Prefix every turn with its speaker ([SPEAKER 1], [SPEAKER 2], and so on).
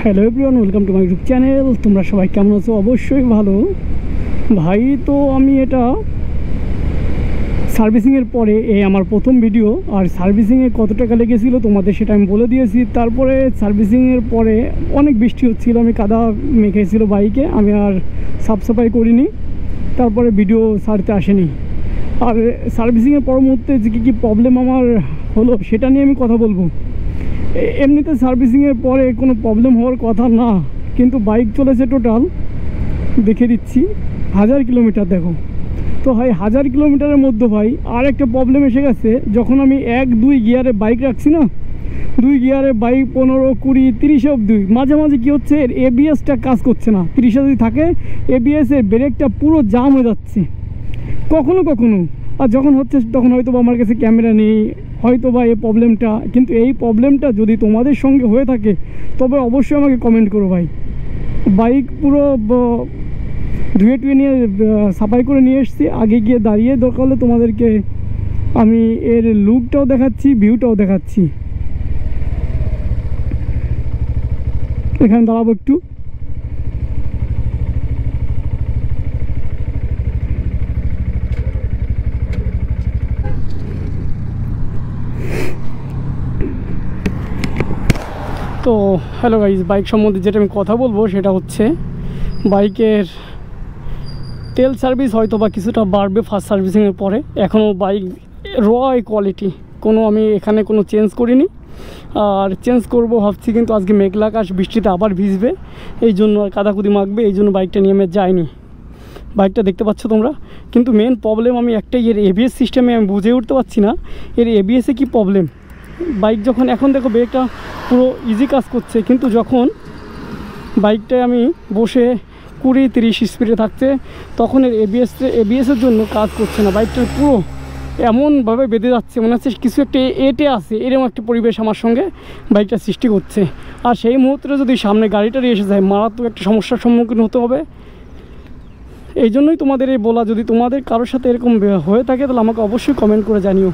[SPEAKER 1] Hello everyone, welcome to my YouTube channel. তোমরা সবাই কেমন আছো? অবশ্যই ভালো ভাই। তো আমি এটা সার্ভিসিংয়ের পরে আমার প্রথম ভিডিও, আর সার্ভিসিংয়ে কত টাকা লেগেছিলো তোমাদের সেটা আমি বলে দিয়েছি। তারপরে সার্ভিসিংয়ের পরে অনেক বৃষ্টি হচ্ছিলো, আমি কাদা মেখেছিল বাইকে, আমি আর সাফ সাফাই করিনি, তারপরে ভিডিও ছাড়তে আসেনি। আর সার্ভিসিংয়ের পর মুহূর্তে যে কী প্রবলেম আমার হলো সেটা নিয়ে আমি কথা বলবো। এমনিতে সার্ভিসিংয়ের পরে কোনো প্রবলেম হওয়ার কথা না, কিন্তু বাইক চলেছে টোটাল দেখে দিচ্ছি 1000 কিলোমিটার। দেখো তো ভাই, 1000 কিলোমিটারের মধ্যে ভাই আর একটা প্রবলেম এসে গেছে। যখন আমি 1-2 গিয়ারে বাইক রাখছি না, 2 গিয়ারে বাইক 15, 20, 30 অবধি, মাঝে মাঝে কী হচ্ছে, এর এবিএসটা কাজ করছে না। 30 যদি থাকে এবিএসের ব্রেকটা পুরো জাম হয়ে যাচ্ছে কখনো কখনো। আর যখন হচ্ছে তখন হয়তো বা আমার কাছে ক্যামেরা নেই, হয়তো বা এই প্রবলেমটা। কিন্তু এই প্রবলেমটা যদি তোমাদের সঙ্গে হয়ে থাকে তবে অবশ্যই আমাকে কমেন্ট করো ভাই। বাইক পুরো ধুয়ে টুয়ে নিয়ে সাফাই করে নিয়ে এসেছি, আগে গিয়ে দাঁড়িয়ে দরকার হলে তোমাদেরকে আমি এর লুকটাও দেখাচ্ছি, ভিউটাও দেখাচ্ছি। এখানে দাঁড়াবো একটু। তো হ্যালো গাইজ, বাইক সম্বন্ধে যেটা আমি কথা বলবো সেটা হচ্ছে বাইকের তেল সার্ভিস হয়তো বা কিছুটা বাড়বে ফার্স্ট সার্ভিসিংয়ের পরে। এখনও বাইক কোয়ালিটি কোনো আমি এখানে কোনো চেঞ্জ করিনি, আর চেঞ্জ করব ভাবছি, কিন্তু আজকে মেঘলা আকাশ, বৃষ্টিতে আবার ভিজবে, এই জন্য আর কাদাকুদি মাখবে, এই জন্য বাইকটা নিয়ে আমি যাইনি। বাইকটা দেখতে পাচ্ছ তোমরা, কিন্তু মেন প্রবলেম আমি একটাই, এর এবিএস সিস্টেমে আমি বুঝে উঠতে পারছি না এর এবিএসে কি প্রবলেম। বাইক যখন এখন দেখো ব্রেকটা পুরো ইজি কাজ করছে, কিন্তু যখন বাইকটায় আমি বসে 20-30 স্পিডে থাকছে তখন এর এবিএসের জন্য কাজ করছে না। বাইকটার পুরো এমনভাবে বেঁধে যাচ্ছে, মনে হচ্ছে কিছু একটা এটে আছে, এরকম একটা পরিবেশ আমার সঙ্গে বাইকটা সৃষ্টি করছে। আর সেই মুহূর্তে যদি সামনে গাড়িটারই এসে যায়, মারাত্মক একটা সমস্যার সম্মুখীন হতে হবে। এই জন্যই তোমাদের এই বলা, যদি তোমাদের কারোর সাথে এরকম হয়ে থাকে তাহলে আমাকে অবশ্যই কমেন্ট করে জানিও।